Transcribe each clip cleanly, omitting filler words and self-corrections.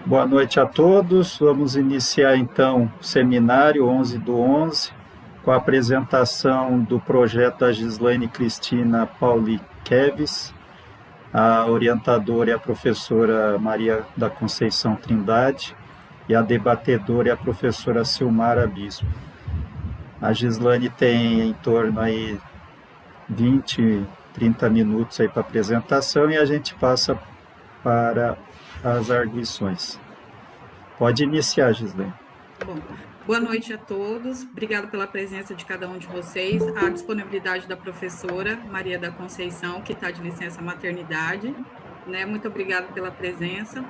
Boa noite a todos. Vamos iniciar então o seminário 11/11, com a apresentação do projeto da Gislaine Cristina Pauli Keves. A orientadora é a professora Maria da Conceição Trindade e a debatedora é a professora Silmara Bispo. A Gislaine tem em torno aí 20, 30 minutos aí para a apresentação e a gente passa para as arguições. Pode iniciar, Gislaine. Bom, boa noite a todos. Obrigada pela presença de cada um de vocês, a disponibilidade da professora Maria da Conceição, que está de licença maternidade, né? Muito obrigada pela presença,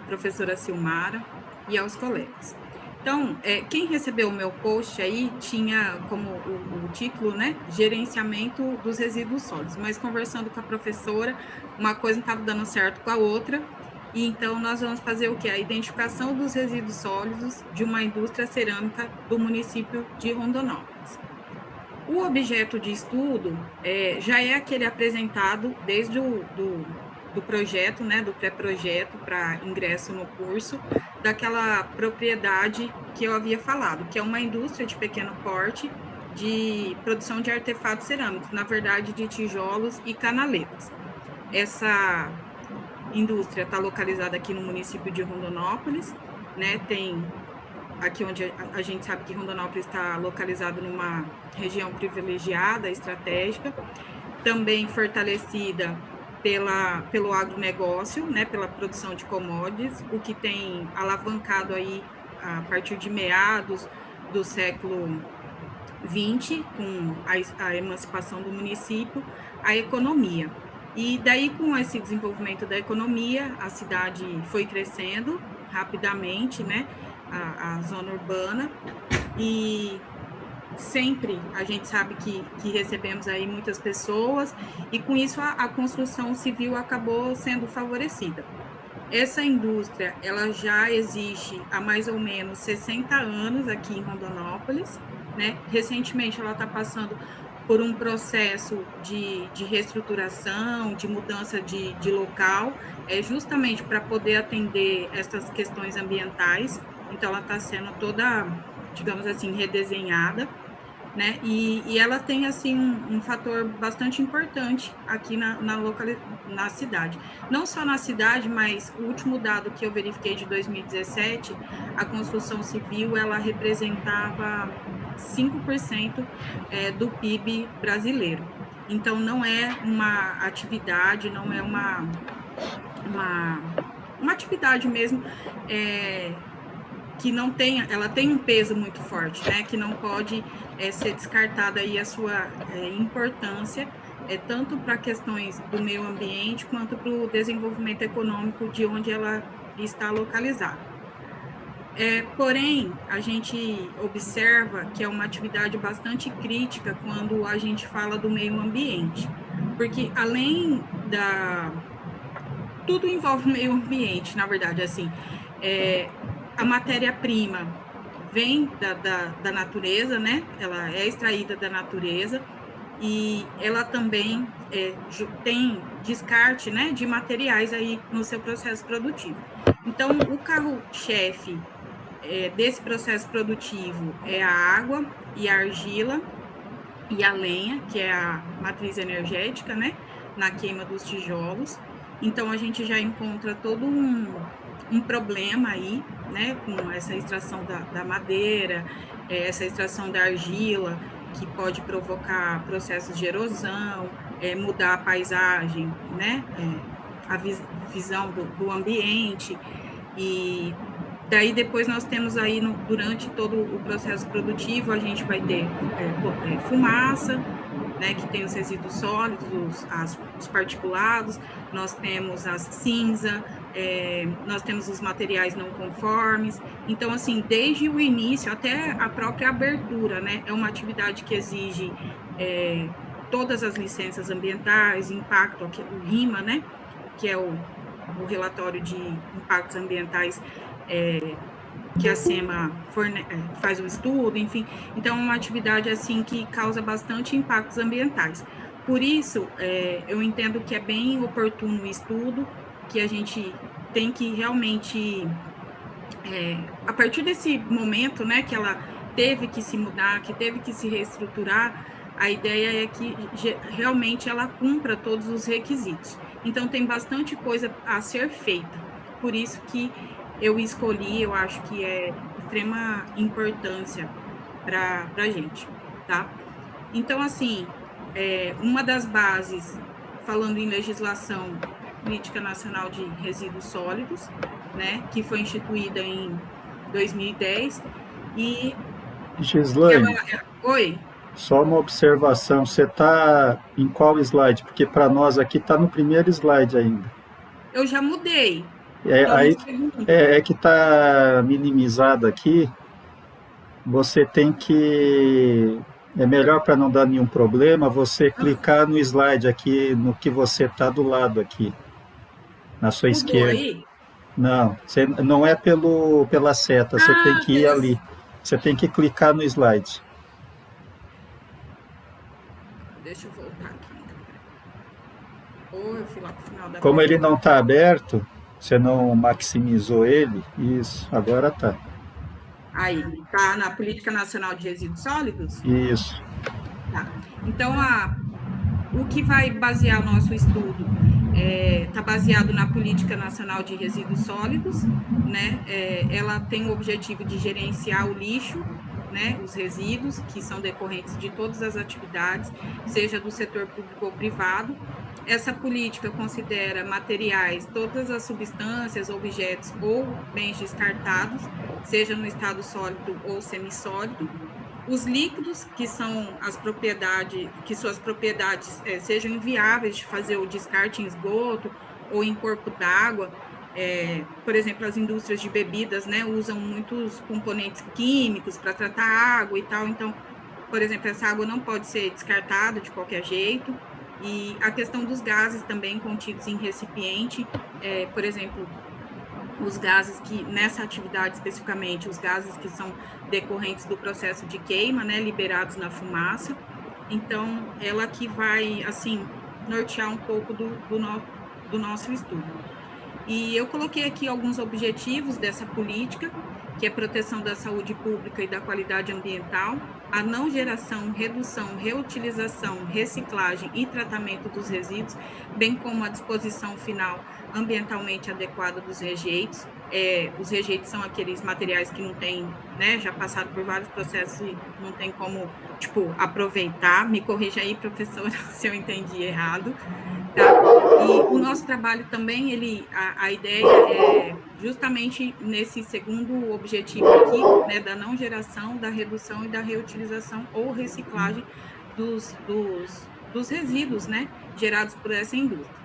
professora Silmara, e aos colegas. Então, quem recebeu o meu post aí tinha como o título, né, gerenciamento dos resíduos sólidos, mas conversando com a professora, uma coisa não estava dando certo com a outra, e então nós vamos fazer o quê? A identificação dos resíduos sólidos de uma indústria cerâmica do município de Rondonópolis. O objeto de estudo já é aquele apresentado desde do projeto, né, do pré-projeto para ingresso no curso, daquela propriedade que eu havia falado, que é uma indústria de pequeno porte de produção de artefatos cerâmicos, na verdade de tijolos e canaletas. Essa indústria está localizada aqui no município de Rondonópolis, né, tem aqui onde a gente sabe que Rondonópolis está localizado numa região privilegiada, estratégica, também fortalecida pelo agronegócio, né, pela produção de commodities, o que tem alavancado aí, a partir de meados do século XX, com a emancipação do município, a economia. E daí, com esse desenvolvimento da economia, a cidade foi crescendo rapidamente, né, a zona urbana, e sempre a gente sabe que recebemos aí muitas pessoas, e com isso a construção civil acabou sendo favorecida. Essa indústria, ela já existe há mais ou menos 60 anos aqui em Rondonópolis, né? Recentemente ela está passando por um processo de reestruturação, de mudança de local, justamente para poder atender essas questões ambientais. Então ela está sendo toda, digamos assim, redesenhada, né? E ela tem assim um fator bastante importante aqui na cidade. Não só na cidade, mas o último dado que eu verifiquei de 2017, a construção civil ela representava 5% do PIB brasileiro. Então não é uma atividade, não é uma atividade mesmo que não tenha, ela tem um peso muito forte, né, que não pode ser descartada aí a sua importância, tanto para questões do meio ambiente, quanto para o desenvolvimento econômico de onde ela está localizada. Porém, a gente observa que é uma atividade bastante crítica quando a gente fala do meio ambiente, porque além tudo envolve o meio ambiente, na verdade, assim, a matéria-prima vem da natureza, né? Ela é extraída da natureza e ela também tem descarte, né, de materiais aí no seu processo produtivo. Então, o carro-chefe desse processo produtivo é a água e a argila e a lenha, que é a matriz energética, né, na queima dos tijolos. Então, a gente já encontra todo um problema aí, né, com essa extração da madeira, essa extração da argila, que pode provocar processos de erosão, mudar a paisagem, né, a visão do ambiente. E daí depois nós temos aí, durante todo o processo produtivo, a gente vai ter fumaça, né, que tem os resíduos sólidos, os particulados, nós temos a cinza, nós temos os materiais não conformes. Então, assim, desde o início até a própria abertura, né, é uma atividade que exige todas as licenças ambientais, impacto, o RIMA, né, que é o relatório de impactos ambientais que a SEMA faz o estudo, enfim. Então, é uma atividade assim que causa bastante impactos ambientais. Por isso, eu entendo que é bem oportuno o estudo, que a gente tem que realmente, a partir desse momento, né, que ela teve que se mudar, que teve que se reestruturar, a ideia é que realmente ela cumpra todos os requisitos. Então, tem bastante coisa a ser feita. Por isso que eu escolhi, eu acho que é de extrema importância para a gente, tá? Então, assim, uma das bases, falando em legislação, Política Nacional de Resíduos Sólidos, né, que foi instituída em 2010, e... Gislaine, Oi? só uma observação, você está em qual slide? Porque para nós aqui está no primeiro slide ainda. Eu já mudei. É que está minimizado aqui, você tem que... É melhor para não dar nenhum problema, você clicar no slide aqui, no que você está do lado aqui, na sua esquerda. Aí? Não, não é pela seta, você tem que ir ali. Você tem que clicar no slide. Deixa eu voltar aqui. Ou eu fui lá pro final da Como ele não está aberto, você não maximizou ele, isso, agora tá. Aí, tá na Política Nacional de Resíduos Sólidos? Isso. Tá. Então, o que vai basear o nosso estudo está baseado na Política Nacional de Resíduos Sólidos, né? Ela tem o objetivo de gerenciar o lixo, né? Os resíduos que são decorrentes de todas as atividades, seja do setor público ou privado. Essa política considera materiais, todas as substâncias, objetos ou bens descartados, seja no estado sólido ou semissólido. Os líquidos, que são as propriedades, que suas propriedades sejam inviáveis de fazer o descarte em esgoto ou em corpo d'água. Por exemplo, as indústrias de bebidas, né, usam muitos componentes químicos para tratar a água e tal. Então, por exemplo, essa água não pode ser descartada de qualquer jeito. E a questão dos gases também contidos em recipiente, por exemplo, os gases que, nessa atividade especificamente, os gases que são decorrentes do processo de queima, né, liberados na fumaça. Então, ela que vai, assim, nortear um pouco do nosso estudo. E eu coloquei aqui alguns objetivos dessa política, que é proteção da saúde pública e da qualidade ambiental, a não geração, redução, reutilização, reciclagem e tratamento dos resíduos, bem como a disposição final ambientalmente adequada dos rejeitos. Os rejeitos são aqueles materiais que não tem, né, já passaram por vários processos e não tem como, aproveitar. Me corrija aí, professora, se eu entendi errado. Tá? E o nosso trabalho também, a ideia é justamente nesse segundo objetivo aqui, né, da não geração, da redução e da reutilização ou reciclagem dos resíduos, né, gerados por essa indústria.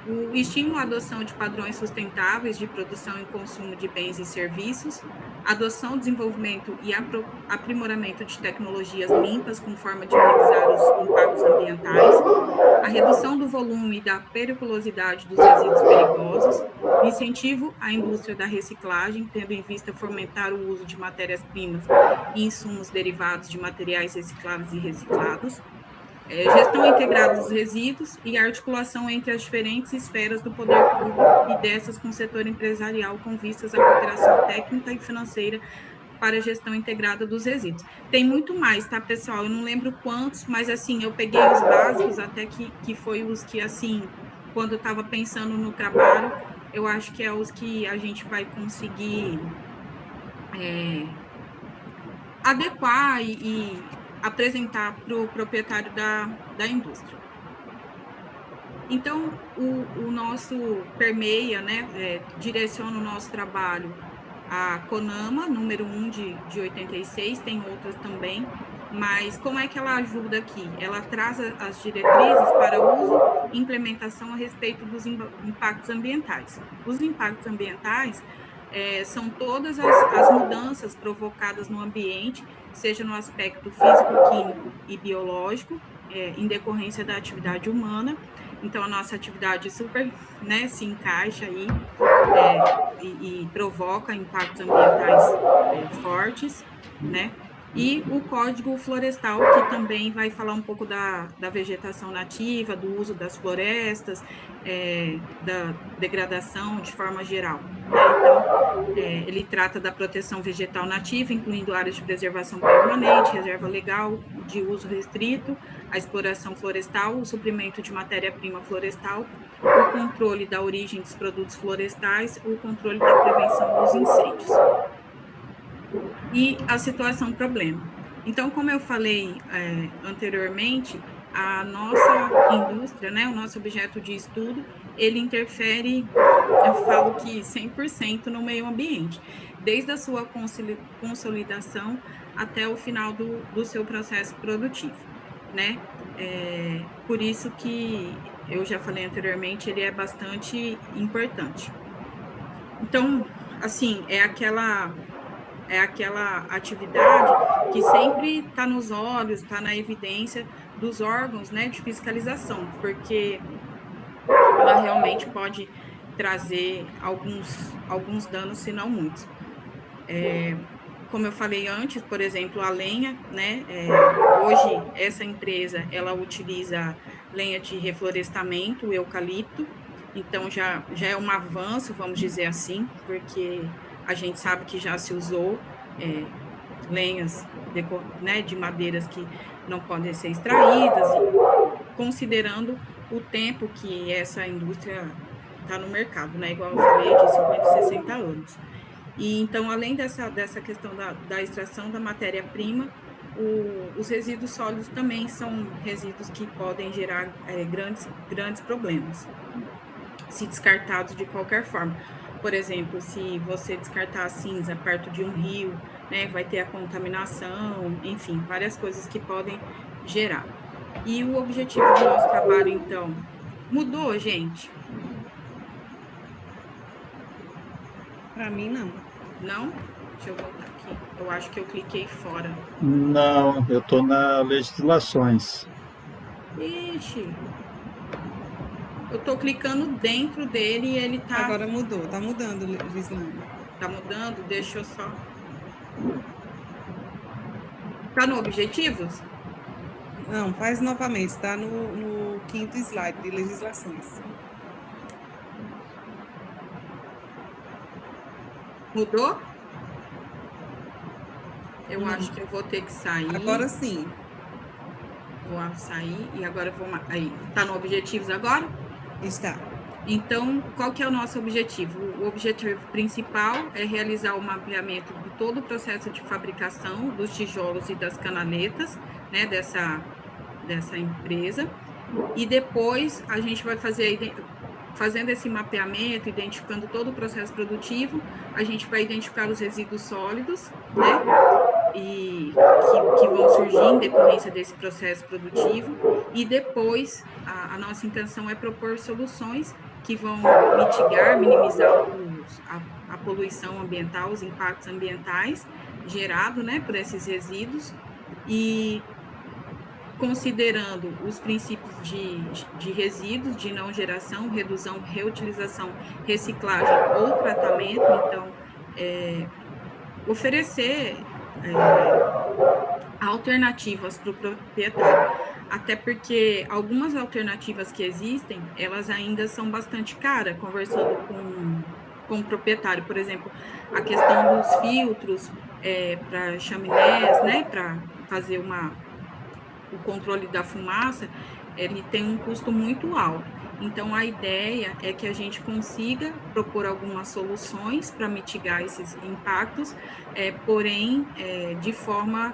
O estímulo à adoção de padrões sustentáveis de produção e consumo de bens e serviços, adoção, desenvolvimento e aprimoramento de tecnologias limpas com forma de minimizar os impactos ambientais, a redução do volume e da periculosidade dos resíduos perigosos, incentivo à indústria da reciclagem, tendo em vista fomentar o uso de matérias-primas e insumos derivados de materiais recicláveis e reciclados, gestão integrada dos resíduos e articulação entre as diferentes esferas do poder público e dessas com o setor empresarial com vistas à cooperação técnica e financeira para a gestão integrada dos resíduos. Tem muito mais, tá, pessoal? Eu não lembro quantos, mas, assim, eu peguei os básicos, até que foi os que, assim, quando eu estava pensando no trabalho, eu acho que é os que a gente vai conseguir adequar e apresentar para o proprietário da indústria. Então, o nosso permeia, né, direciona o nosso trabalho a CONAMA, número 1 de 86, tem outras também, mas como é que ela ajuda aqui? Ela traz as diretrizes para uso e implementação a respeito dos impactos ambientais. Os impactos ambientais são todas as mudanças provocadas no ambiente, seja no aspecto físico, químico e biológico, em decorrência da atividade humana. Então, a nossa atividade super, né, se encaixa aí e provoca impactos ambientais fortes, né? E o Código Florestal, que também vai falar um pouco da vegetação nativa, do uso das florestas, da degradação de forma geral. Então, ele trata da proteção vegetal nativa, incluindo áreas de preservação permanente, reserva legal de uso restrito, a exploração florestal, o suprimento de matéria-prima florestal, o controle da origem dos produtos florestais, o controle da prevenção dos incêndios e a situação problema. Então, como eu falei anteriormente, a nossa indústria, né, o nosso objeto de estudo, ele interfere, eu falo que 100% no meio ambiente, desde a sua consolidação até o final do seu processo produtivo, né? Por isso que eu já falei anteriormente, ele é bastante importante. Então, assim, é aquela atividade que sempre está nos olhos, está na evidência dos órgãos, né, de fiscalização, porque ela realmente pode trazer alguns danos, se não muitos. Como eu falei antes, por exemplo, a lenha, né, hoje essa empresa, ela utiliza lenha de reflorestamento, o eucalipto, então já é um avanço, vamos dizer assim, porque a gente sabe que já se usou lenhas de madeiras que não podem ser extraídas, considerando o tempo que essa indústria está no mercado, né? Igual eu falei, de 50, 60 anos. E então, além dessa questão da extração da matéria-prima, os resíduos sólidos também são resíduos que podem gerar grandes problemas, se descartados de qualquer forma. Por exemplo, se você descartar a cinza perto de um rio, né, vai ter a contaminação, enfim, várias coisas que podem gerar. E o objetivo do nosso trabalho, então, mudou, gente? Para mim, não. Não? Deixa eu voltar aqui. Eu acho que eu cliquei fora. Não, eu estou na legislações. Ixi. Eu estou clicando dentro dele e ele está... Agora mudou, está mudando, Gislaine. Está mudando? Deixa eu só... Está no Objetivos? Não, faz novamente, está no 5º slide de legislações. Mudou? Eu acho que eu vou ter que sair. Agora sim. Vou sair e agora eu vou... Aí, está no Objetivos agora? Está. Então, qual que é o nosso objetivo? O objetivo principal é realizar o mapeamento de todo o processo de fabricação dos tijolos e das canaletas, né, dessa empresa. E depois a gente vai fazendo esse mapeamento, identificando todo o processo produtivo, a gente vai identificar os resíduos sólidos, né, e que vão surgir em decorrência desse processo produtivo, e depois a nossa intenção é propor soluções que vão mitigar, minimizar a poluição ambiental, os impactos ambientais gerados, né, por esses resíduos, e considerando os princípios de resíduos, de não geração, redução, reutilização, reciclagem ou tratamento. Então, oferecer alternativas para o proprietário, até porque algumas alternativas que existem, elas ainda são bastante caras, conversando com o proprietário, por exemplo, a questão dos filtros para chaminés, né, para fazer o controle da fumaça, ele tem um custo muito alto. Então, a ideia é que a gente consiga propor algumas soluções para mitigar esses impactos, porém, de forma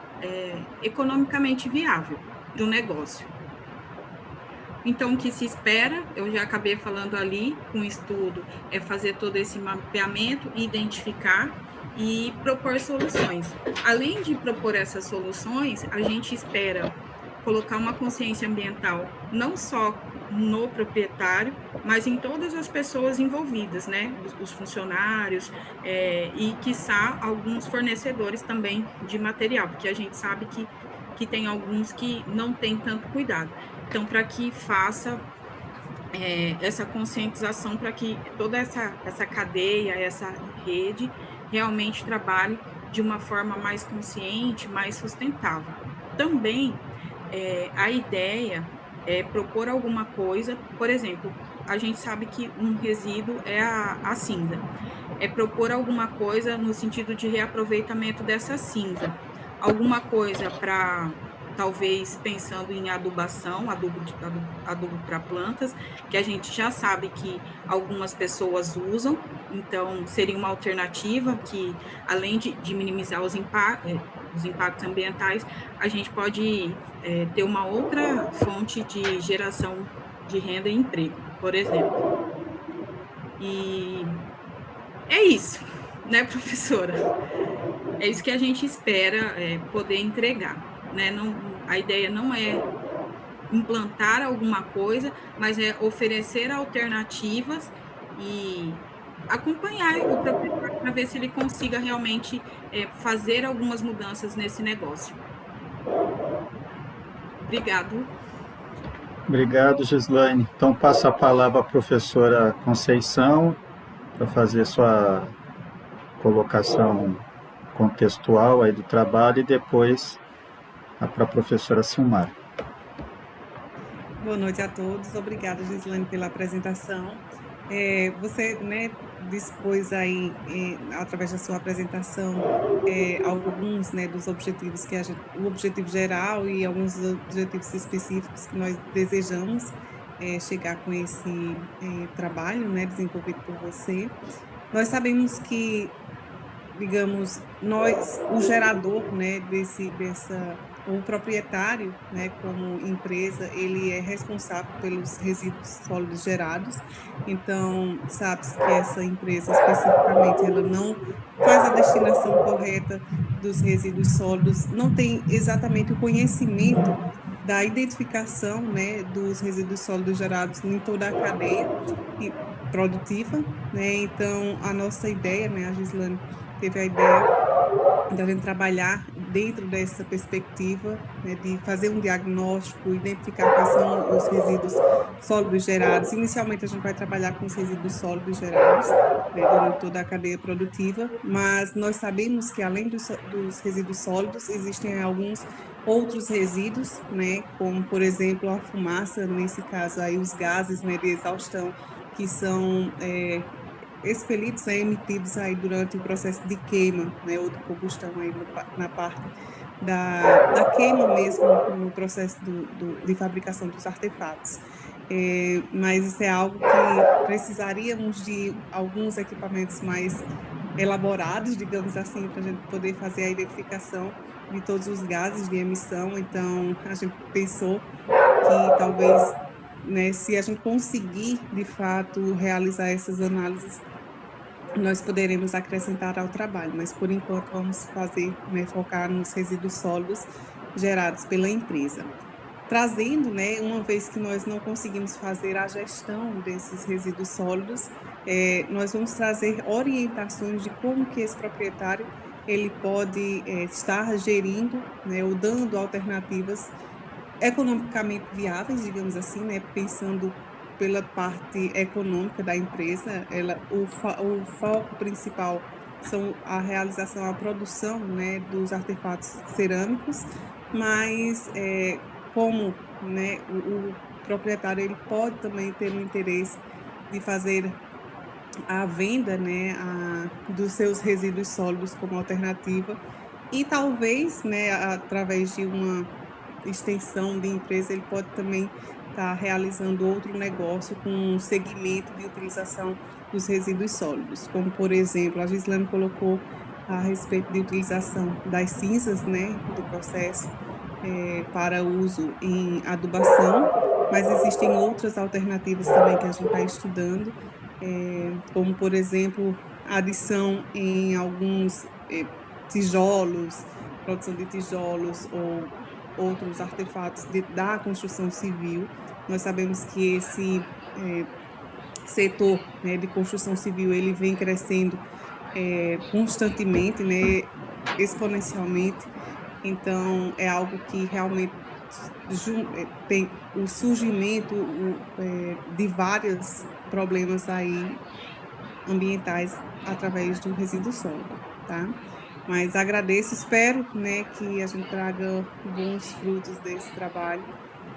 economicamente viável para o negócio. Então, o que se espera, eu já acabei falando ali com o estudo, é fazer todo esse mapeamento, identificar e propor soluções. Além de propor essas soluções, a gente espera colocar uma consciência ambiental não só no proprietário, mas em todas as pessoas envolvidas, né? Os funcionários e, quiçá, alguns fornecedores também de material, porque a gente sabe que tem alguns que não têm tanto cuidado. Então, para que faça essa conscientização, para que toda essa cadeia, essa rede, realmente trabalhe de uma forma mais consciente, mais sustentável. Também, a ideia é propor alguma coisa, por exemplo, a gente sabe que um resíduo é a cinza, é propor alguma coisa no sentido de reaproveitamento dessa cinza, alguma coisa para, talvez, pensando em adubação, adubo para plantas, que a gente já sabe que algumas pessoas usam, então seria uma alternativa que, além de minimizar os impactos ambientais, a gente pode ter uma outra fonte de geração de renda e emprego, por exemplo. E é isso, né, professora? É isso que a gente espera poder entregar, né? Não, a ideia não é implantar alguma coisa, mas é oferecer alternativas e acompanhar o proprietário para ver se ele consiga realmente fazer algumas mudanças nesse negócio. Obrigado. Obrigado, Gislaine. Então, passo a palavra à professora Conceição para fazer sua colocação contextual aí do trabalho e depois para a professora Silmar. Boa noite a todos. Obrigada, Gislaine, pela apresentação. Você, né, dispôs aí, através da sua apresentação, alguns, né, dos objetivos o objetivo geral e alguns objetivos específicos que nós desejamos chegar com esse trabalho, né, desenvolvido por você. Nós sabemos que, digamos, o gerador, né, o proprietário, né, como empresa, ele é responsável pelos resíduos sólidos gerados. Então, sabe-se que essa empresa especificamente ela não faz a destinação correta dos resíduos sólidos, não tem exatamente o conhecimento da identificação, né, dos resíduos sólidos gerados em toda a cadeia produtiva, né? Então, a nossa ideia, né, a Gislaine teve a ideia de a gente trabalhar dentro dessa perspectiva, né, de fazer um diagnóstico, identificar quais são os resíduos sólidos gerados. Inicialmente, a gente vai trabalhar com os resíduos sólidos gerados, né, durante toda a cadeia produtiva, mas nós sabemos que, além dos resíduos sólidos, existem alguns outros resíduos, né, como, por exemplo, a fumaça, nesse caso aí, os gases, né, de exaustão, que são expelidos, né, emitidos aí durante o processo de queima, né, ou de combustão aí na parte da queima mesmo, no processo de fabricação dos artefatos. Mas isso é algo que precisaríamos de alguns equipamentos mais elaborados, digamos assim, para a gente poder fazer a identificação de todos os gases de emissão. Então, a gente pensou que talvez, né, se a gente conseguir, de fato, realizar essas análises, nós poderemos acrescentar ao trabalho, mas por enquanto vamos fazer, né, focar nos resíduos sólidos gerados pela empresa. Trazendo, né, uma vez que nós não conseguimos fazer a gestão desses resíduos sólidos, nós vamos trazer orientações de como que esse proprietário ele pode estar gerindo, né, ou dando alternativas economicamente viáveis, digamos assim, né, pensando pela parte econômica da empresa. O foco principal são a realização, a produção, né, dos artefatos cerâmicos, mas como, né, o proprietário ele pode também ter um interesse de fazer a venda, né, dos seus resíduos sólidos como alternativa, e talvez, né, através de uma extensão de empresa, ele pode também estar realizando outro negócio com um segmento de utilização dos resíduos sólidos, como, por exemplo, a Gislaine colocou a respeito de utilização das cinzas, né, do processo para uso em adubação, mas existem outras alternativas também que a gente está estudando, como, por exemplo, a adição em alguns tijolos, produção de tijolos ou outros artefatos da construção civil. Nós sabemos que esse setor, né, de construção civil ele vem crescendo constantemente, né, exponencialmente. Então, é algo que realmente tem o surgimento de vários problemas aí ambientais através do resíduo sólido, tá? Mas agradeço, espero, né, que a gente traga bons frutos desse trabalho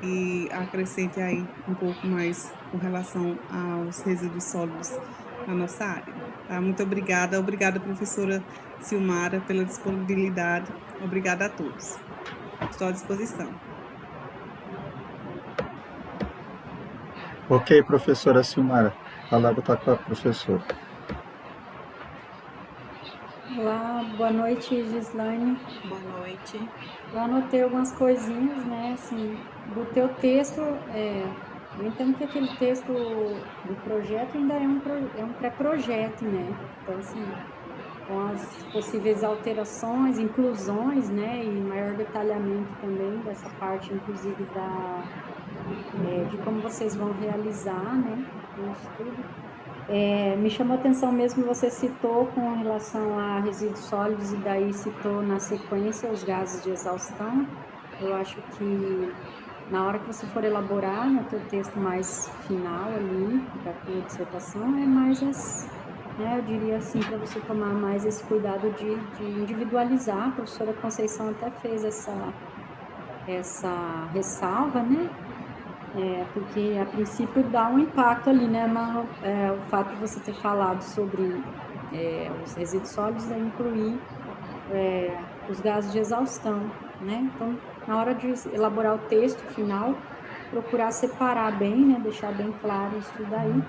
e acrescente aí um pouco mais com relação aos resíduos sólidos na nossa área. Tá? Muito obrigada, professora Silmara, pela disponibilidade. Obrigada a todos. Estou à disposição. Ok, professora Silmara. A palavra está com a professora. Olá, boa noite, Gislaine. Boa noite. Eu anotei algumas coisinhas, né, assim, do teu texto. Eu entendo que aquele texto do projeto ainda é um pré-projeto, né? Então, assim, com as possíveis alterações, inclusões, né, e maior detalhamento também dessa parte, inclusive, de como vocês vão realizar, né, o estudo. Me chamou a atenção mesmo, você citou com relação a resíduos sólidos e daí citou na sequência os gases de exaustão. Eu acho que na hora que você for elaborar no teu texto mais final ali, da tua dissertação, é mais, né, eu diria assim, para você tomar mais esse cuidado de individualizar. A professora Conceição até fez essa ressalva, né? Porque a princípio dá um impacto ali, né? O fato de você ter falado sobre os resíduos sólidos é incluir os gases de exaustão, né? Então, na hora de elaborar o texto final, procurar separar bem, né? Deixar bem claro isso daí,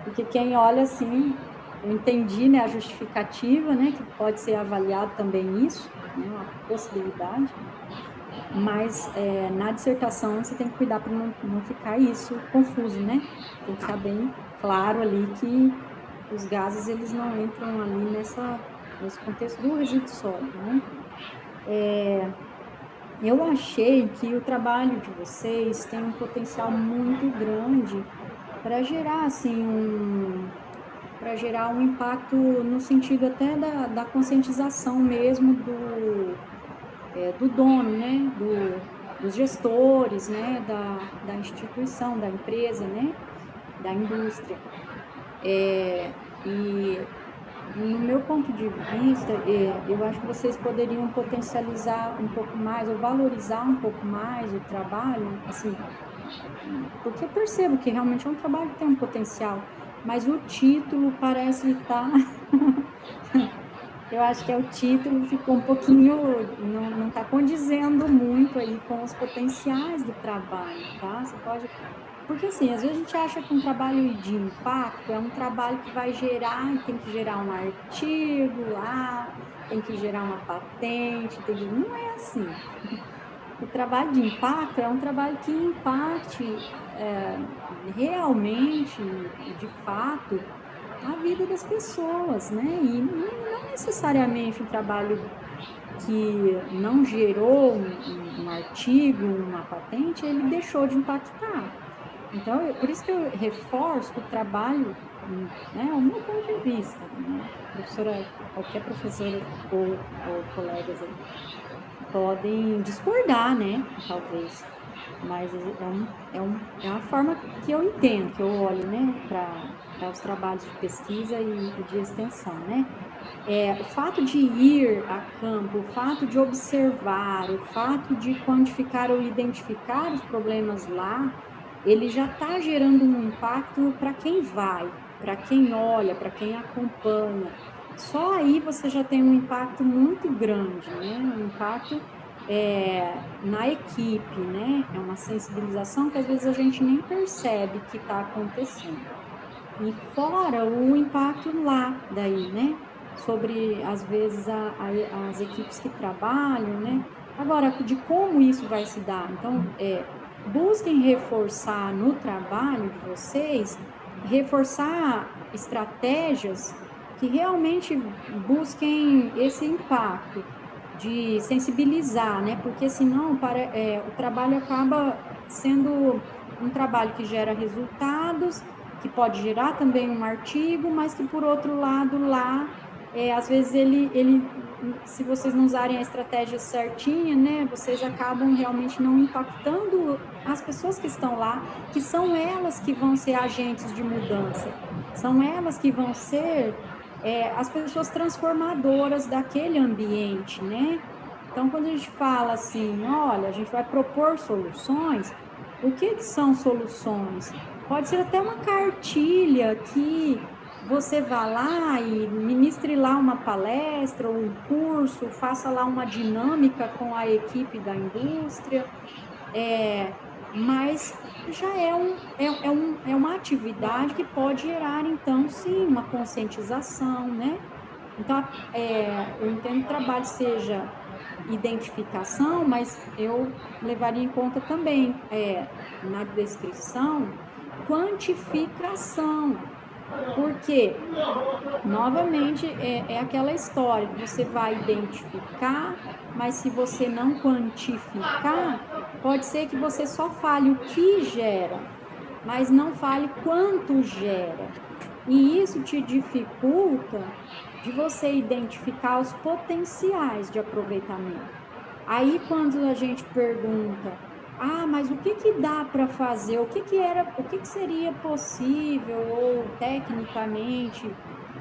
porque quem olha assim, eu entendi, né? A justificativa, né? Que pode ser avaliado também isso, né? Uma possibilidade. Mas na dissertação você tem que cuidar para não ficar isso confuso, né? Tem que ficar bem claro ali que os gases eles não entram ali nesse contexto do resíduo sólido, né? Eu achei que o trabalho de vocês tem um potencial muito grande para gerar assim para gerar um impacto no sentido até da conscientização mesmo do dono, né, dos gestores, né, da instituição, da empresa, né, da indústria. E no meu ponto de vista, eu acho que vocês poderiam potencializar um pouco mais, ou valorizar um pouco mais o trabalho, assim, porque eu percebo que realmente é um trabalho que tem um potencial, mas o título parece estar... Eu acho que o título ficou um pouquinho, não está condizendo muito aí com os potenciais do trabalho, tá? Você pode... Porque, assim, às vezes a gente acha que um trabalho de impacto é um trabalho que vai gerar, tem que gerar um artigo lá, tem que gerar uma patente, não é assim. O trabalho de impacto é um trabalho que impacte realmente, de fato, a vida das pessoas, né? E não necessariamente um trabalho que não gerou um artigo, uma patente, ele deixou de impactar. Então, por isso que eu reforço que o trabalho, né, é o meu ponto de vista, né? Qualquer professora ou colegas aí podem discordar, né? Talvez. Mas é uma forma que eu entendo, que eu olho, né, para os trabalhos de pesquisa e de extensão, né? O fato de ir a campo, o fato de observar, o fato de quantificar ou identificar os problemas lá, ele já está gerando um impacto para quem vai, para quem olha, para quem acompanha. Só aí você já tem um impacto muito grande, né? Um impacto na equipe, né? É uma sensibilização que às vezes a gente nem percebe que está acontecendo. E fora o impacto lá daí, né? Sobre, às vezes, as equipes que trabalham, né? Agora, de como isso vai se dar. Então, busquem reforçar no trabalho de vocês, reforçar estratégias que realmente busquem esse impacto de sensibilizar, né? Porque senão o trabalho acaba sendo um trabalho que gera resultados, que pode gerar também um artigo, mas que por outro lado lá, às vezes se vocês não usarem a estratégia certinha, né? Vocês acabam realmente não impactando as pessoas que estão lá, que são elas que vão ser agentes de mudança, são elas que vão ser as pessoas transformadoras daquele ambiente, né? Então, quando a gente fala assim, olha, a gente vai propor soluções, o que são soluções? Pode ser até uma cartilha que você vá lá e ministre lá uma palestra ou um curso, faça lá uma dinâmica com a equipe da indústria, mas já é uma atividade que pode gerar, então, sim, uma conscientização, né? Então, eu entendo que o trabalho seja identificação, mas eu levaria em conta também, na descrição, quantificação, porque, novamente, é aquela história, você vai identificar, mas se você não quantificar, pode ser que você só fale o que gera, mas não fale quanto gera. E isso te dificulta de você identificar os potenciais de aproveitamento. Aí, quando a gente pergunta, mas o que dá para fazer? O que seria possível ou tecnicamente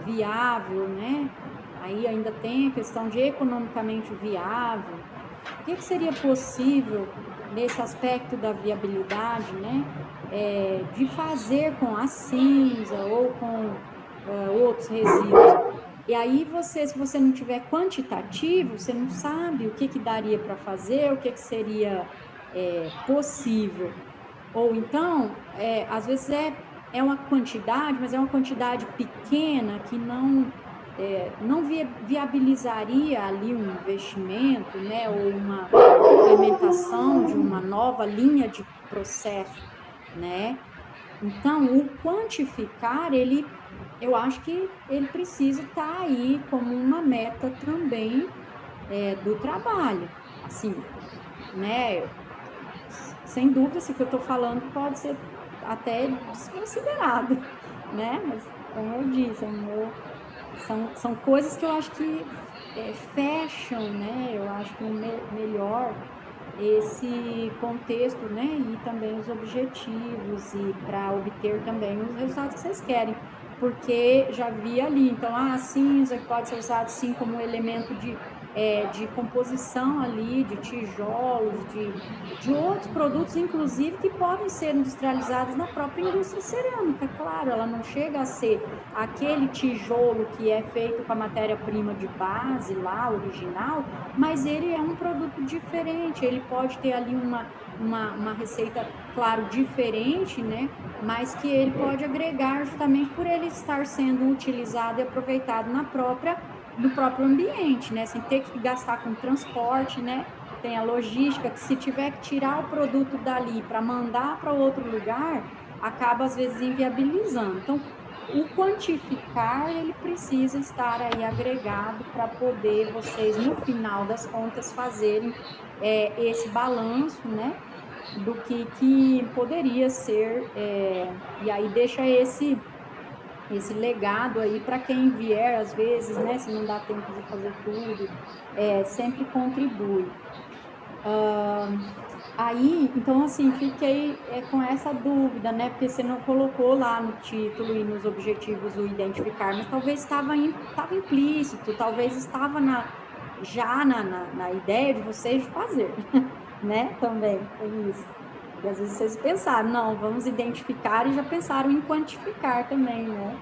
viável, né? Aí ainda tem a questão de economicamente viável. O que seria possível nesse aspecto da viabilidade, né? De fazer com a cinza ou com outros resíduos. E aí se você não tiver quantitativo, você não sabe o que daria para fazer, o que seria possível. Ou então, às vezes é uma quantidade, mas é uma quantidade pequena que não viabilizaria ali um investimento, né, ou uma implementação de uma nova linha de processo, né? Então, o quantificar, eu acho que ele precisa estar aí como uma meta também do trabalho, assim, né? Sem dúvida, isso que eu estou falando pode ser até desconsiderado, né? Mas, como eu disse, são coisas que eu acho que fecham, né? Eu acho que melhor esse contexto, né? E também os objetivos e para obter também os resultados que vocês querem. Porque já vi ali, então, a cinza pode ser usada sim como um elemento de composição ali, de tijolos, de outros produtos, inclusive, que podem ser industrializados na própria indústria cerâmica. Claro, ela não chega a ser aquele tijolo que é feito com a matéria-prima de base lá, original, mas ele é um produto diferente, ele pode ter ali uma receita, claro, diferente, né? Mas que ele pode agregar justamente por ele estar sendo utilizado e aproveitado no próprio ambiente, né? Sem ter que gastar com transporte, né? Tem a logística que se tiver que tirar o produto dali para mandar para outro lugar, acaba às vezes inviabilizando. Então, o quantificar, ele precisa estar aí agregado para poder vocês, no final das contas, fazerem esse balanço, né? Do que poderia ser, e aí deixa esse legado aí para quem vier, às vezes, né, se não dá tempo de fazer tudo, sempre contribui. Aí, então, assim, fiquei com essa dúvida, né, porque você não colocou lá no título e nos objetivos o identificar, mas talvez estava implícito, talvez estava já na ideia de vocês fazer, né, também, tem isso. E às vezes vocês pensaram, não, vamos identificar, e já pensaram em quantificar também, né,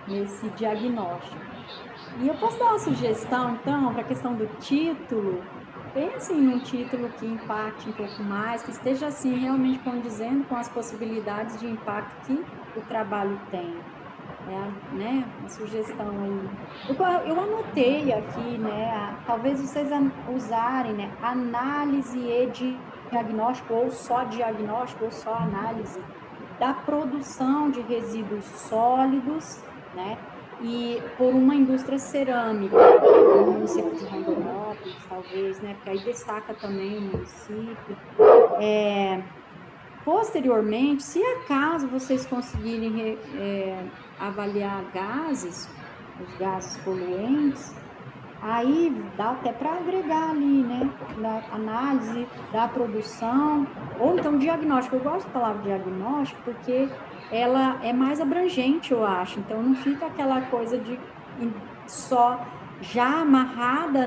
nesse diagnóstico. E eu posso dar uma sugestão, então, para a questão do título. Pense em um título que impacte um pouco mais, que esteja, assim, realmente condizendo com as possibilidades de impacto que o trabalho tem. Né? Uma sugestão aí. Eu anotei aqui, né? Talvez vocês usarem, né? Análise e diagnóstico, ou só análise da produção de resíduos sólidos, né? E por uma indústria cerâmica, no município de Rondonópolis, talvez, né? Porque aí destaca também o município. Posteriormente, se acaso vocês conseguirem avaliar os gases poluentes, aí dá até para agregar ali, né? Da análise da produção, ou então diagnóstico. Eu gosto da palavra diagnóstico porque ela é mais abrangente, eu acho. Então, não fica aquela coisa de só já amarrada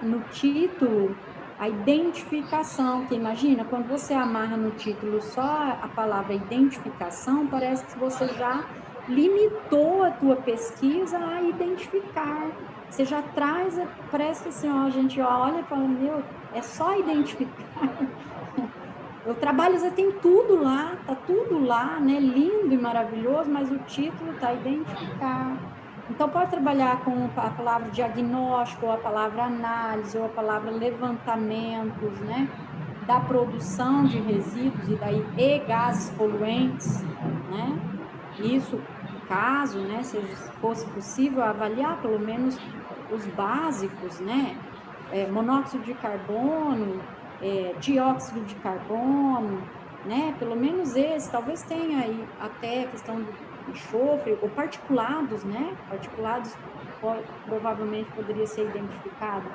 no título a identificação, que imagina, quando você amarra no título só a palavra identificação, parece que você já limitou a tua pesquisa a identificar. Você já traz, parece que assim, ó, a gente olha e fala, meu, é só identificar. O trabalho já tem tudo lá, tá tudo lá, né? Lindo e maravilhoso, mas o título tá identificar. Então, pode trabalhar com a palavra diagnóstico, ou a palavra análise, ou a palavra levantamentos, né? Da produção de resíduos e daí gases poluentes, né? Isso, caso, né, se fosse possível avaliar pelo menos os básicos, né? Monóxido de carbono, dióxido de carbono, né? Pelo menos esse, talvez tenha aí até a questão do enxofre, ou particulados, né? Particulados provavelmente poderia ser identificado.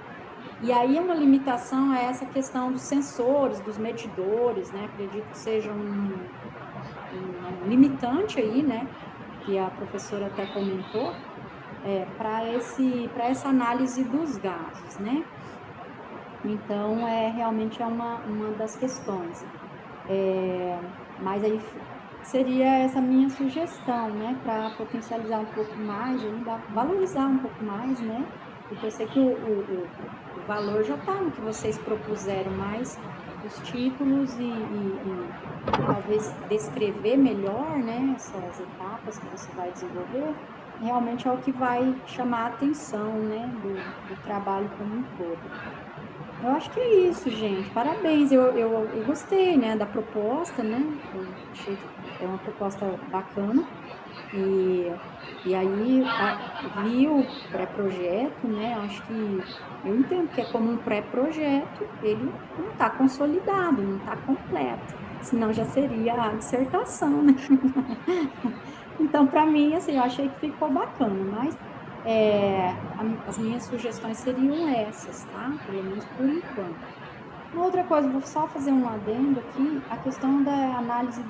E aí uma limitação é essa questão dos sensores, dos medidores, né? Acredito que seja um limitante aí, né? Que a professora até comentou, para essa análise dos gases, né? Então, realmente é uma das questões. Mas aí seria essa minha sugestão, né? Para potencializar um pouco mais, ainda valorizar um pouco mais, né? Porque eu sei que o valor já está no que vocês propuseram, mas os títulos e talvez descrever melhor, né? Essas etapas que você vai desenvolver, realmente é o que vai chamar a atenção, né? Do trabalho como um todo. Eu acho que é isso, gente. Parabéns. Eu gostei, né, da proposta, né? Eu achei que é uma proposta bacana. E aí vi o pré-projeto, né? Acho que eu entendo que é como um pré-projeto, ele não está consolidado, não está completo. Senão já seria a dissertação, né? Então, para mim, assim, eu achei que ficou bacana, mas as minhas sugestões seriam essas, tá? Pelo menos por enquanto. Uma outra coisa, vou só fazer um adendo aqui, a questão da análise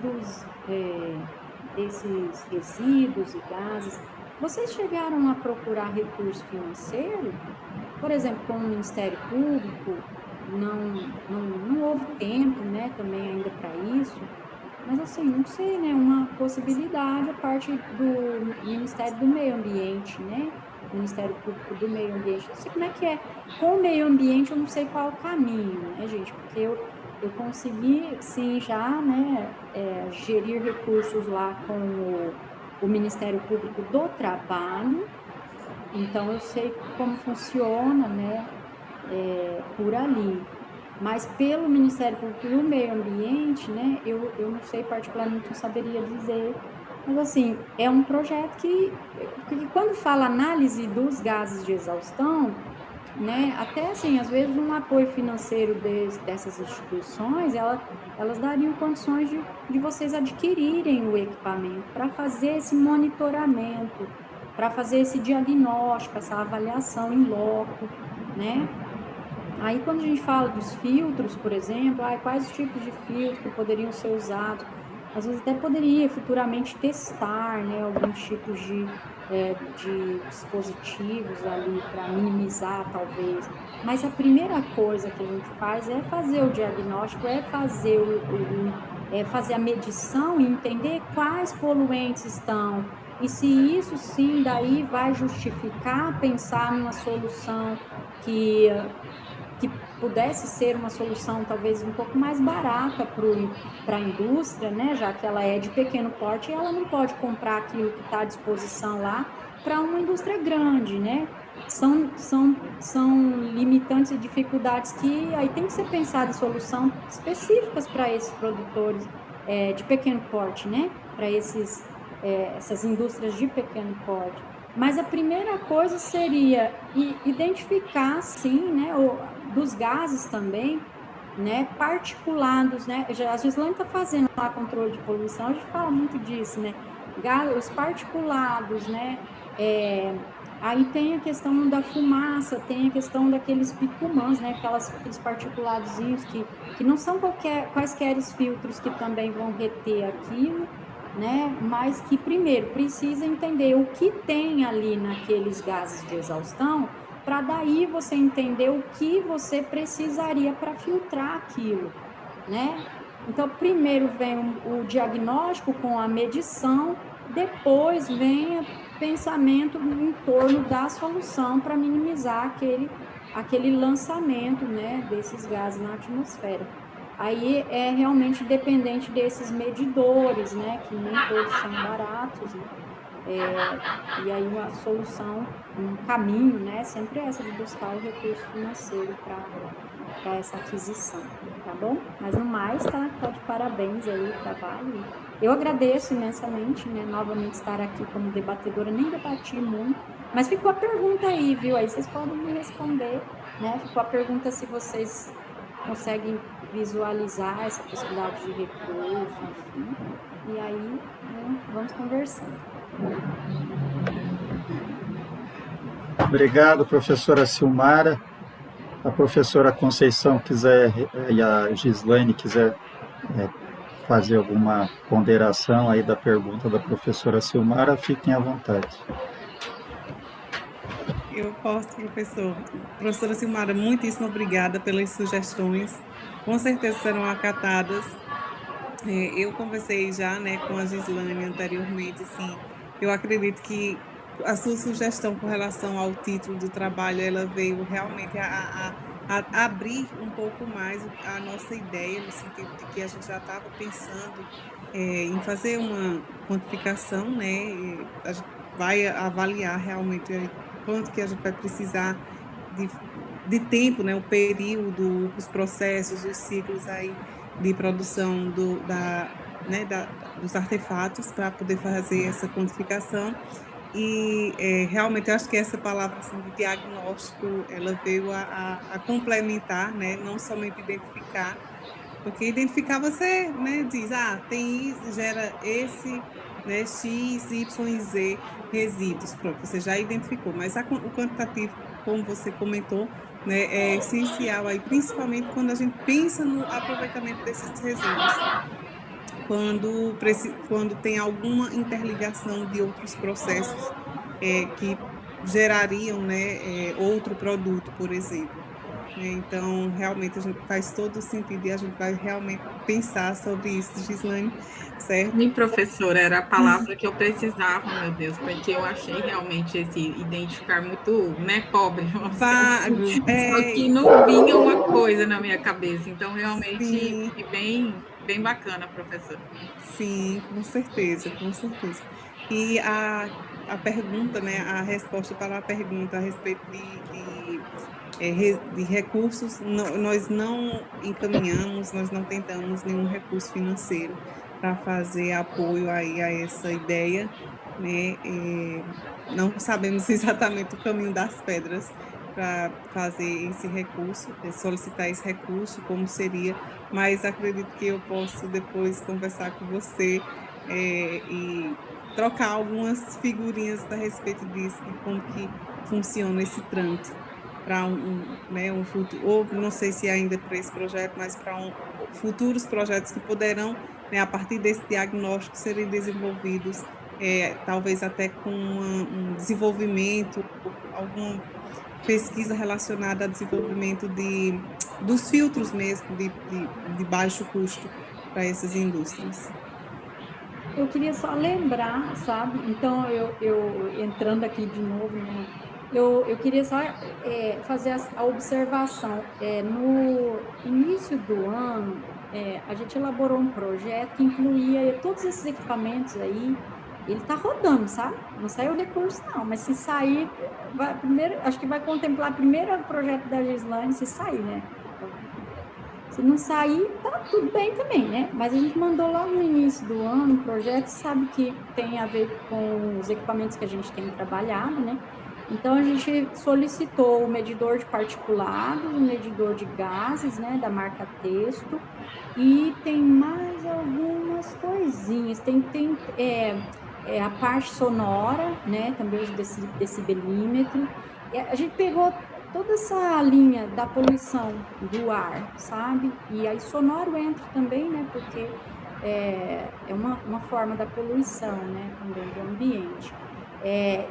desses resíduos e gases. Vocês chegaram a procurar recurso financeiro? Por exemplo, com o Ministério Público, não houve tempo, né, também ainda para isso. Mas assim, não sei, né, uma possibilidade a parte do Ministério do Meio Ambiente, né, Ministério Público do Meio Ambiente. Não sei como é que é. Com o meio ambiente, eu não sei qual é o caminho, né, gente, porque eu consegui, sim, já, né, gerir recursos lá com o Ministério Público do Trabalho, então eu sei como funciona, né, por ali. Mas pelo Ministério Público do Meio Ambiente, né, eu não sei particularmente, não saberia dizer, mas assim, é um projeto que quando fala análise dos gases de exaustão, né, até assim, às vezes um apoio financeiro dessas instituições, elas dariam condições de vocês adquirirem o equipamento para fazer esse monitoramento, para fazer esse diagnóstico, essa avaliação em loco, né? Aí, quando a gente fala dos filtros, por exemplo, quais tipos de filtro poderiam ser usados, às vezes até poderia futuramente testar, né, alguns tipos de dispositivos ali para minimizar, talvez. Mas a primeira coisa que a gente faz é fazer o diagnóstico, fazer a medição e entender quais poluentes estão. E se isso sim, daí vai justificar pensar numa solução que pudesse ser uma solução talvez um pouco mais barata para a indústria, né? Já que ela é de pequeno porte e ela não pode comprar aquilo que está à disposição lá para uma indústria grande, né? São limitantes e dificuldades que aí tem que ser pensada em soluções específicas para esses produtores de pequeno porte, né? Para essas indústrias de pequeno porte. Mas a primeira coisa seria identificar, sim, né, dos gases também, né, particulados, né, a Gislaine está fazendo lá controle de poluição, a gente fala muito disso, né, os particulados, né, aí tem a questão da fumaça, tem a questão daqueles bicumãs, né, aqueles particuladozinhos que não são quaisquer filtros que também vão reter aquilo, né? Mas que, primeiro, precisa entender o que tem ali naqueles gases de exaustão, para daí você entender o que você precisaria para filtrar aquilo, né? Então, primeiro vem o diagnóstico com a medição, depois vem o pensamento em torno da solução para minimizar aquele lançamento, né, desses gases na atmosfera. Aí é realmente dependente desses medidores, né, que nem todos são baratos, né? E aí uma solução, um caminho, né, sempre essa de buscar o recurso financeiro para essa aquisição, tá bom? Mas no mais, tá de parabéns aí o trabalho. Eu agradeço imensamente, né, novamente estar aqui como debatedora, nem debati muito, mas ficou a pergunta aí, viu? Aí vocês podem me responder, né? Ficou a pergunta se vocês conseguem visualizar essa possibilidade de recurso, enfim. E aí, né, vamos conversando. Obrigado, professora Silmara. A professora Conceição quiser e a Gislaine quiser fazer alguma ponderação aí da pergunta da professora Silmara, fiquem à vontade. Eu posso, professor. Professora Silmara, muitíssimo obrigada pelas sugestões. Com certeza serão acatadas. Eu conversei já, né, com a Gislaine anteriormente, assim, eu acredito que a sua sugestão com relação ao título do trabalho, ela veio realmente a abrir um pouco mais a nossa ideia, no sentido de que a gente já estava pensando em fazer uma quantificação, né, a gente vai avaliar realmente quanto que a gente vai precisar de tempo, né, o período, os processos, os ciclos aí de produção dos artefatos para poder fazer essa quantificação. E realmente eu acho que essa palavra assim, de diagnóstico, ela veio a complementar, né, não somente identificar, porque identificar você, né, diz, tem isso, gera esse, né, X, Y e Z resíduos, pronto, você já identificou, mas o quantitativo, como você comentou, né, é essencial aí, principalmente quando a gente pensa no aproveitamento desses resíduos, quando tem alguma interligação de outros processos que gerariam, né, outro produto, por exemplo. Então, realmente, a gente faz todo o sentido e a gente vai realmente pensar sobre isso, Gislaine, certo? Sim, professora, era a palavra que eu precisava, meu Deus, porque eu achei realmente esse identificar muito, né, pobre, Vago, só que não vinha uma coisa na minha cabeça, então realmente sim, bem bacana, professora. sim, com certeza, com certeza. E a pergunta, né, a resposta para a pergunta a respeito de recursos, nós não encaminhamos, nós não tentamos nenhum recurso financeiro para fazer apoio aí a essa ideia, né? Não sabemos exatamente o caminho das pedras para fazer esse recurso, solicitar esse recurso, como seria, mas acredito que eu posso depois conversar com você e trocar algumas figurinhas a respeito disso, de como que funciona esse trâmite para né, um futuro, ou não sei se ainda para esse projeto, mas para futuros projetos que poderão, né, a partir desse diagnóstico, serem desenvolvidos, talvez até com um desenvolvimento, alguma pesquisa relacionada ao desenvolvimento dos filtros mesmo, de baixo custo para essas indústrias. Eu queria só lembrar, sabe? Então, eu entrando aqui de novo, né? Eu queria só fazer a observação. No início do ano, a gente elaborou um projeto que incluía todos esses equipamentos aí. Ele está rodando, sabe? Não saiu o recurso, não, mas se sair, acho que vai contemplar primeiro o projeto da Gislaine, se sair, né? Se não sair, tá tudo bem também, né? Mas a gente mandou lá no início do ano um projeto, sabe que tem a ver com os equipamentos que a gente tem trabalhado, né? Então, a gente solicitou o medidor de particulados, o medidor de gases, né, da marca Texto, e tem mais algumas coisinhas. Tem a parte sonora, né, também os decibelímetro. A gente pegou toda essa linha da poluição do ar, sabe? E aí sonoro entra também, né? Porque é uma forma da poluição, né, também do ambiente.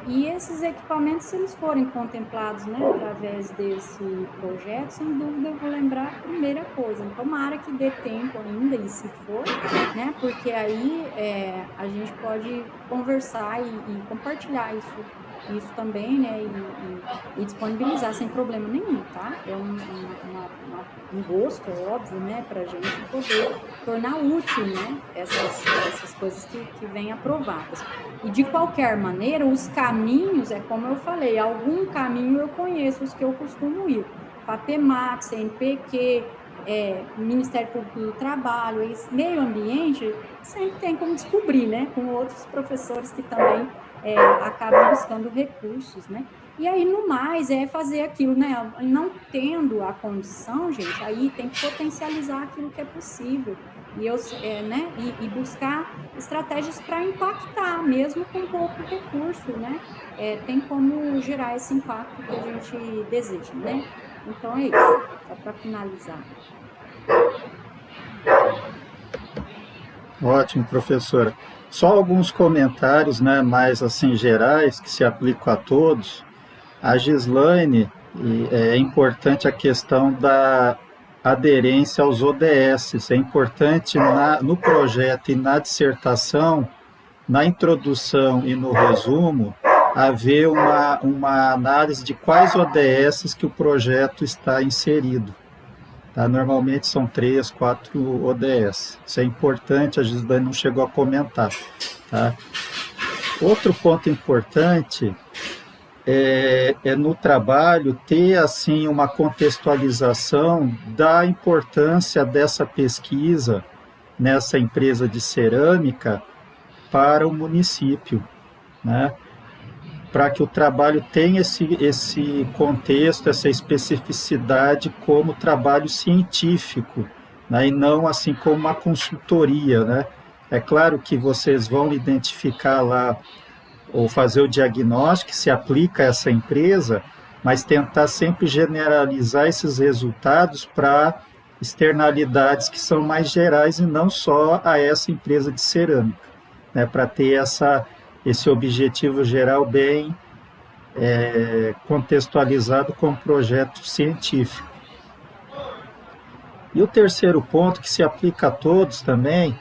E esses equipamentos, se eles forem contemplados, né, através desse projeto, sem dúvida eu vou lembrar a primeira coisa. Tomara que dê tempo ainda, e se for, né, porque aí a gente pode conversar e compartilhar isso também, né, e disponibilizar sem problema nenhum, tá? É um gosto, é óbvio, né, para a gente poder tornar útil, né, essas coisas que vêm aprovadas. E, de qualquer maneira, os caminhos, é como eu falei, algum caminho eu conheço, os que eu costumo ir. FAPEMAT, CNPq, Ministério Público do Trabalho, esse meio ambiente, sempre tem como descobrir, né, com outros professores que também acabam buscando recursos, né? E aí, no mais, é fazer aquilo, né? Não tendo a condição, gente, aí tem que potencializar aquilo que é possível. E buscar estratégias para impactar, mesmo com pouco recurso, né? Tem como gerar esse impacto que a gente deseja, né? Então, é isso, só para finalizar. Ótimo, professora. Só alguns comentários, né, mais assim gerais, que se aplicam a todos. A Gislaine, é importante a questão da aderência aos ODS. É importante no projeto e na dissertação, na introdução e no resumo, haver uma análise de quais ODS que o projeto está inserido. Tá? Normalmente são 3, 4 ODS. Isso é importante, a Gislaine não chegou a comentar. Tá? Outro ponto importante é no trabalho ter assim uma contextualização da importância dessa pesquisa nessa empresa de cerâmica para o município, né? Para que o trabalho tenha esse contexto, essa especificidade como trabalho científico, né? E não assim como uma consultoria, né? É claro que vocês vão identificar lá ou fazer o diagnóstico que se aplica a essa empresa, mas tentar sempre generalizar esses resultados para externalidades que são mais gerais e não só a essa empresa de cerâmica, né, para ter esse objetivo geral bem contextualizado com o projeto científico. E o terceiro ponto, que se aplica a todos também,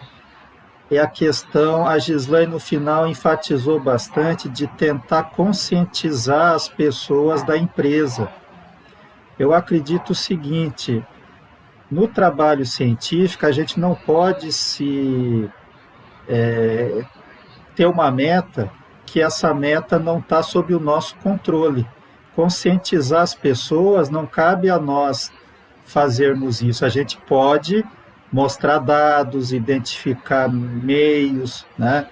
é a questão, a Gislaine no final enfatizou bastante, de tentar conscientizar as pessoas da empresa. Eu acredito o seguinte, no trabalho científico a gente não pode ter uma meta que essa meta não está sob o nosso controle. Conscientizar as pessoas, não cabe a nós fazermos isso. A gente pode mostrar dados, identificar meios, né?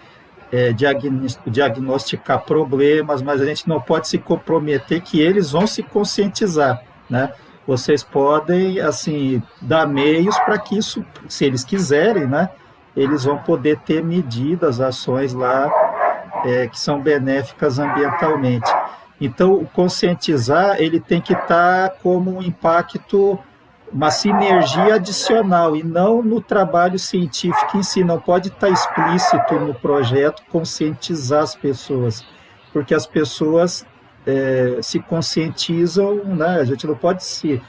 Diagnosticar problemas, mas a gente não pode se comprometer que eles vão se conscientizar, né? Vocês podem, assim, dar meios para que isso, se eles quiserem, né? Eles vão poder ter medidas, ações lá que são benéficas ambientalmente. Então, o conscientizar, ele tem que estar como um impacto, uma sinergia adicional, e não no trabalho científico em si. Não pode estar explícito no projeto conscientizar as pessoas, porque as pessoas se conscientizam, né? A gente não pode se...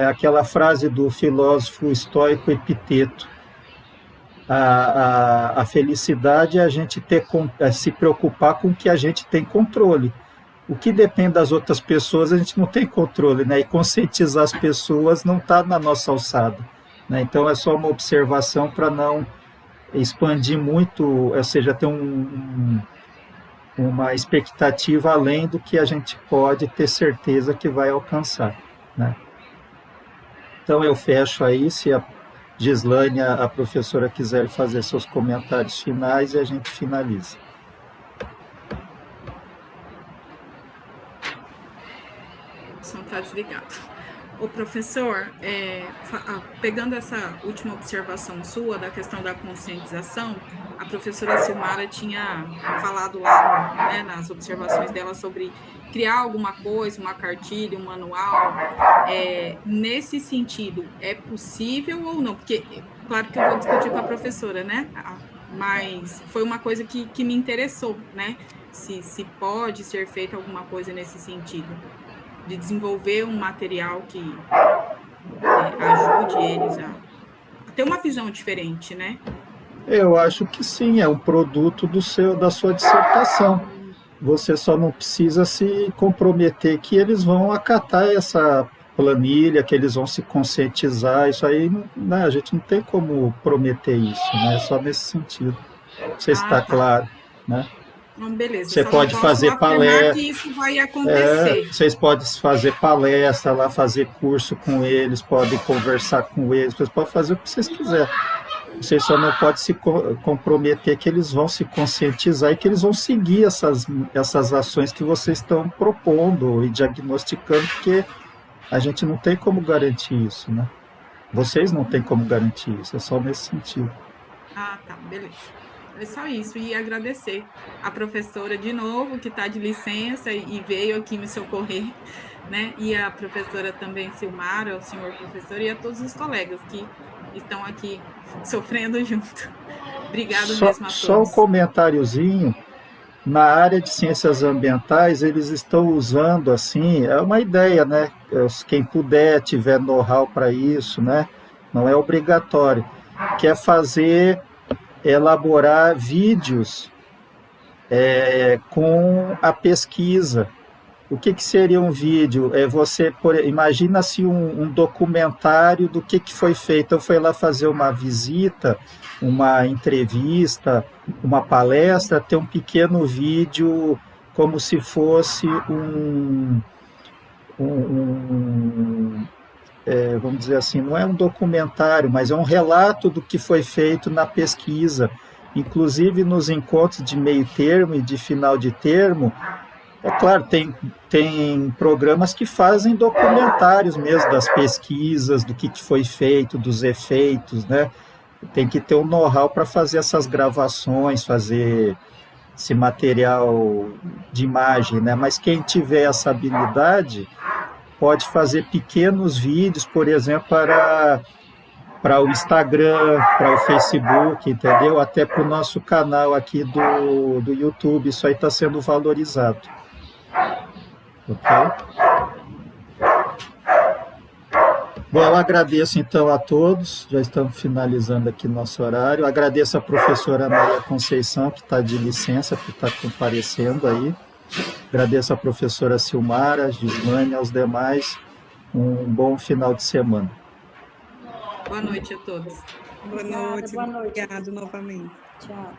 aquela frase do filósofo estoico Epiteto, a felicidade é a gente se preocupar com o que a gente tem controle. O que depende das outras pessoas, a gente não tem controle, né? E conscientizar as pessoas não está na nossa alçada, né? Então, é só uma observação para não expandir muito, ou seja, ter uma expectativa além do que a gente pode ter certeza que vai alcançar, né? Então, eu fecho aí, se a Gislaine, a professora, quiser fazer seus comentários finais, e a gente finaliza. Está desligado. O professor, pegando essa última observação sua da questão da conscientização, a professora Silmara tinha falado lá, né, nas observações dela sobre criar alguma coisa, uma cartilha, um manual. Nesse sentido, é possível ou não? Porque, claro que eu vou discutir com a professora, né? Mas foi uma coisa que me interessou, né? Se pode ser feita alguma coisa nesse sentido, de desenvolver um material que ajude eles a ter uma visão diferente, né? Eu acho que sim, é um produto da sua dissertação. Você só não precisa se comprometer que eles vão acatar essa planilha, que eles vão se conscientizar. Isso aí, né, a gente não tem como prometer isso, né? Só nesse sentido. Não sei se está claro, né? Então, beleza. Você pode fazer palestra. Que isso vai acontecer. Vocês podem fazer palestra lá, fazer curso com eles, podem conversar com eles, vocês podem fazer o que vocês quiserem. Vocês só não podem se comprometer que eles vão se conscientizar e que eles vão seguir essas ações que vocês estão propondo e diagnosticando, porque a gente não tem como garantir isso, né? Vocês não têm como garantir isso, é só nesse sentido. Tá, beleza. É só isso, e agradecer a professora de novo, que está de licença e veio aqui me socorrer, né? E a professora também, Silmara, o senhor professor, e a todos os colegas que estão aqui sofrendo junto. Obrigado mesmo a todos. Só um comentáriozinho, na área de ciências ambientais, eles estão usando, assim, é uma ideia, né? Quem puder, tiver know-how para isso, né? Não é obrigatório, que é elaborar vídeos com a pesquisa. O que seria um vídeo? Imagina-se um documentário do que foi feito. Eu fui lá fazer uma visita, uma entrevista, uma palestra, ter um pequeno vídeo como se fosse vamos dizer assim, não é um documentário, mas é um relato do que foi feito na pesquisa. Inclusive nos encontros de meio termo e de final de termo, é claro, tem programas que fazem documentários mesmo das pesquisas, do que foi feito, dos efeitos, né? Tem que ter um know-how para fazer essas gravações, fazer esse material de imagem, né? Mas quem tiver essa habilidade pode fazer pequenos vídeos, por exemplo, para o Instagram, para o Facebook, entendeu? Até para o nosso canal aqui do YouTube, isso aí está sendo valorizado. Ok? Bom, eu agradeço então a todos, já estamos finalizando aqui nosso horário. Agradeço a professora Maria Conceição, que está de licença, que está comparecendo aí. Agradeço a professora Silmara, a Gislane e aos demais. Um bom final de semana. Boa noite a todos. Boa noite. Obrigado novamente. Tchau.